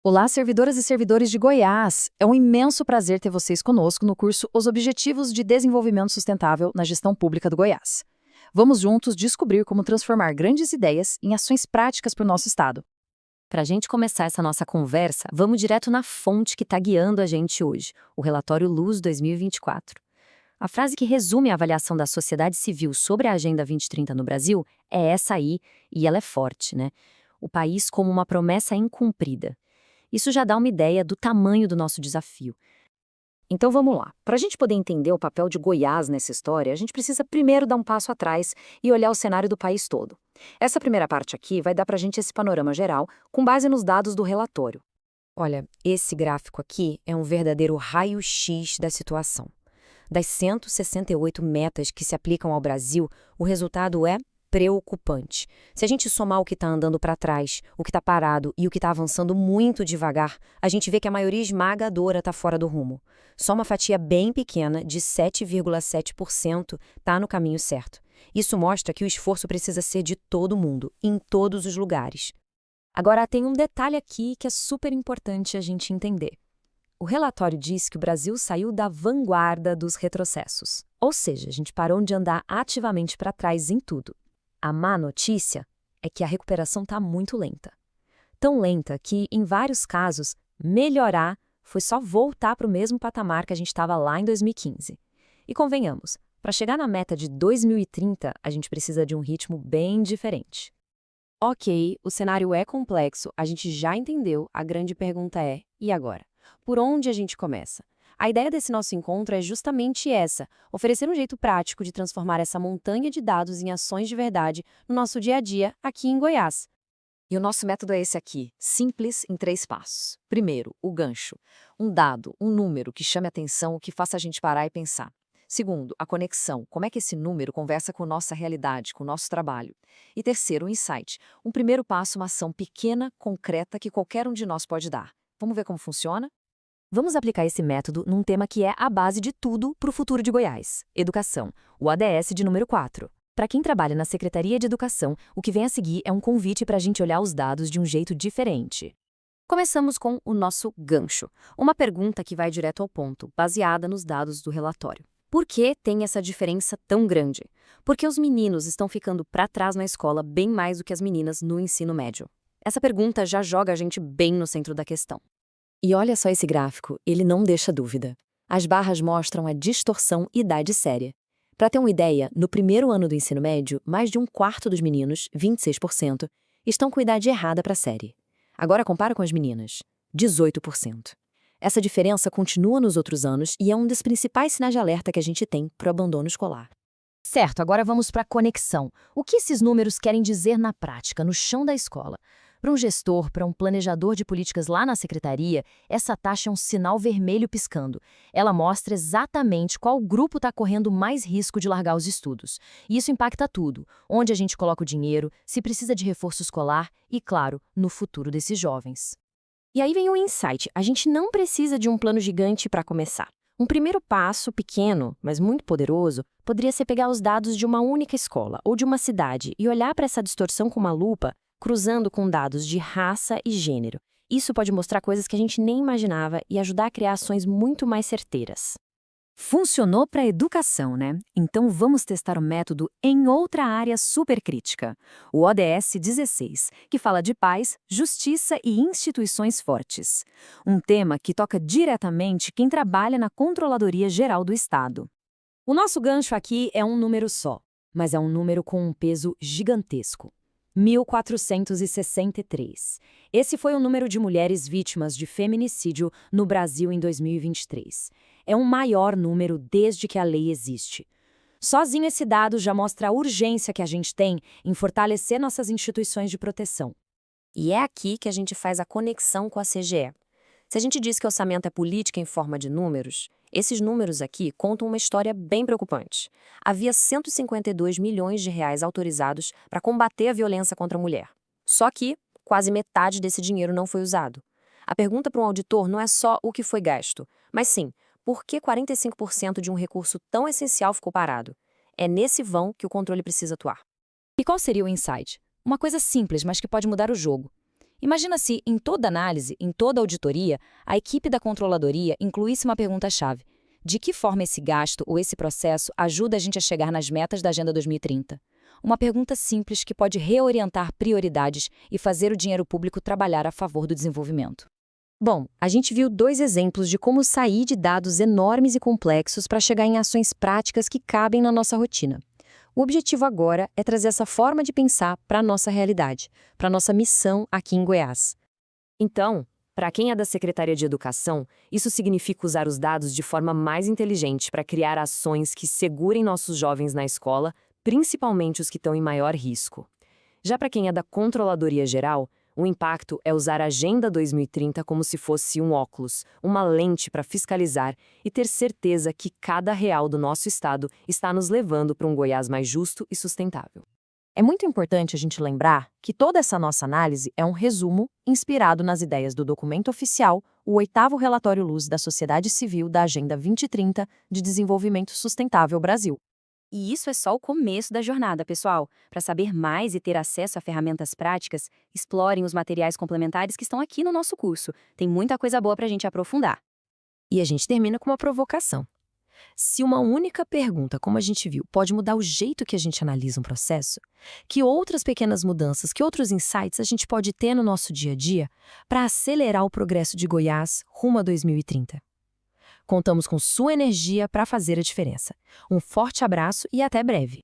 Olá, servidoras e servidores de Goiás! É um imenso prazer ter vocês conosco no curso Os Objetivos de Desenvolvimento Sustentável na Gestão Pública do Goiás. Vamos juntos descobrir como transformar grandes ideias em ações práticas para o nosso estado. Para a gente começar essa nossa conversa, vamos direto na fonte que está guiando a gente hoje, o relatório Luz 2024. A frase que resume a avaliação da sociedade civil sobre a Agenda 2030 no Brasil é essa aí, e ela é forte, né? O país como uma promessa incumprida. Isso já dá uma ideia do tamanho do nosso desafio. Então vamos lá. Para a gente poder entender o papel de Goiás nessa história, a gente precisa primeiro dar um passo atrás e olhar o cenário do país todo. Essa primeira parte aqui vai dar para a gente esse panorama geral, com base nos dados do relatório. Olha, esse gráfico aqui é um verdadeiro raio-x da situação. Das 168 metas que se aplicam ao Brasil, o resultado é preocupante. Se a gente somar o que está andando para trás, o que está parado e o que está avançando muito devagar, a gente vê que a maioria esmagadora está fora do rumo. Só uma fatia bem pequena, de 7,7%, está no caminho certo. Isso mostra que o esforço precisa ser de todo mundo, em todos os lugares. Agora, tem um detalhe aqui que é super importante a gente entender. O relatório diz que o Brasil saiu da vanguarda dos retrocessos. Ou seja, a gente parou de andar ativamente para trás em tudo. A má notícia é que a recuperação está muito lenta. Tão lenta que, em vários casos, melhorar foi só voltar para o mesmo patamar que a gente estava lá em 2015. E convenhamos, para chegar na meta de 2030, a gente precisa de um ritmo bem diferente. Ok, o cenário é complexo, a gente já entendeu, a grande pergunta é, e agora? Por onde a gente começa? A ideia desse nosso encontro é justamente essa, oferecer um jeito prático de transformar essa montanha de dados em ações de verdade no nosso dia a dia aqui em Goiás. E o nosso método é esse aqui, simples em 3 passos. Primeiro, o gancho. Um dado, um número que chame a atenção, que faça a gente parar e pensar. Segundo, a conexão. Como é que esse número conversa com nossa realidade, com o nosso trabalho? E terceiro, o insight. Um primeiro passo, uma ação pequena, concreta, que qualquer um de nós pode dar. Vamos ver como funciona? Vamos aplicar esse método num tema que é a base de tudo para o futuro de Goiás: educação, o ADS de número 4. Para quem trabalha na Secretaria de Educação, o que vem a seguir é um convite para a gente olhar os dados de um jeito diferente. Começamos com o nosso gancho, uma pergunta que vai direto ao ponto, baseada nos dados do relatório. Por que tem essa diferença tão grande? Porque os meninos estão ficando para trás na escola bem mais do que as meninas no ensino médio. Essa pergunta já joga a gente bem no centro da questão. E olha só esse gráfico, ele não deixa dúvida. As barras mostram a distorção idade séria. Para ter uma ideia, no primeiro ano do ensino médio, mais de um quarto dos meninos, 26%, estão com idade errada para a série. Agora compara com as meninas, 18%. Essa diferença continua nos outros anos e é um dos principais sinais de alerta que a gente tem para o abandono escolar. Certo, agora vamos para a conexão. O que esses números querem dizer na prática, no chão da escola? Para um gestor, para um planejador de políticas lá na secretaria, essa taxa é um sinal vermelho piscando. Ela mostra exatamente qual grupo está correndo mais risco de largar os estudos. E isso impacta tudo: onde a gente coloca o dinheiro, se precisa de reforço escolar e, claro, no futuro desses jovens. E aí vem o insight: a gente não precisa de um plano gigante para começar. Um primeiro passo, pequeno, mas muito poderoso, poderia ser pegar os dados de uma única escola ou de uma cidade e olhar para essa distorção com uma lupa, cruzando com dados de raça e gênero. Isso pode mostrar coisas que a gente nem imaginava e ajudar a criar ações muito mais certeiras. Funcionou para a educação, né? Então vamos testar o método em outra área super crítica, o ODS 16, que fala de paz, justiça e instituições fortes. Um tema que toca diretamente quem trabalha na Controladoria Geral do Estado. O nosso gancho aqui é um número só, mas é um número com um peso gigantesco: 1.463. Esse foi o número de mulheres vítimas de feminicídio no Brasil em 2023. É o maior número desde que a lei existe. Sozinho esse dado já mostra a urgência que a gente tem em fortalecer nossas instituições de proteção. E é aqui que a gente faz a conexão com a CGE. Se a gente diz que orçamento é política em forma de números, esses números aqui contam uma história bem preocupante. Havia 152 milhões de reais autorizados para combater a violência contra a mulher. Só que quase metade desse dinheiro não foi usado. A pergunta para um auditor não é só o que foi gasto, mas sim, por que 45% de um recurso tão essencial ficou parado? É nesse vão que o controle precisa atuar. E qual seria o insight? Uma coisa simples, mas que pode mudar o jogo. Imagina se, em toda análise, em toda auditoria, a equipe da controladoria incluísse uma pergunta-chave. De que forma esse gasto ou esse processo ajuda a gente a chegar nas metas da Agenda 2030? Uma pergunta simples que pode reorientar prioridades e fazer o dinheiro público trabalhar a favor do desenvolvimento. Bom, a gente viu 2 exemplos de como sair de dados enormes e complexos para chegar em ações práticas que cabem na nossa rotina. O objetivo agora é trazer essa forma de pensar para a nossa realidade, para a nossa missão aqui em Goiás. Então, para quem é da Secretaria de Educação, isso significa usar os dados de forma mais inteligente para criar ações que segurem nossos jovens na escola, principalmente os que estão em maior risco. Já para quem é da Controladoria Geral, o impacto é usar a Agenda 2030 como se fosse um óculos, uma lente para fiscalizar e ter certeza que cada real do nosso estado está nos levando para um Goiás mais justo e sustentável. É muito importante a gente lembrar que toda essa nossa análise é um resumo inspirado nas ideias do documento oficial, o 8º Relatório Luz da Sociedade Civil da Agenda 2030 de Desenvolvimento Sustentável Brasil. E isso é só o começo da jornada, pessoal. Para saber mais e ter acesso a ferramentas práticas, explorem os materiais complementares que estão aqui no nosso curso. Tem muita coisa boa para a gente aprofundar. E a gente termina com uma provocação. Se uma única pergunta, como a gente viu, pode mudar o jeito que a gente analisa um processo, que outras pequenas mudanças, que outros insights a gente pode ter no nosso dia a dia para acelerar o progresso de Goiás rumo a 2030? Contamos com sua energia para fazer a diferença. Um forte abraço e até breve!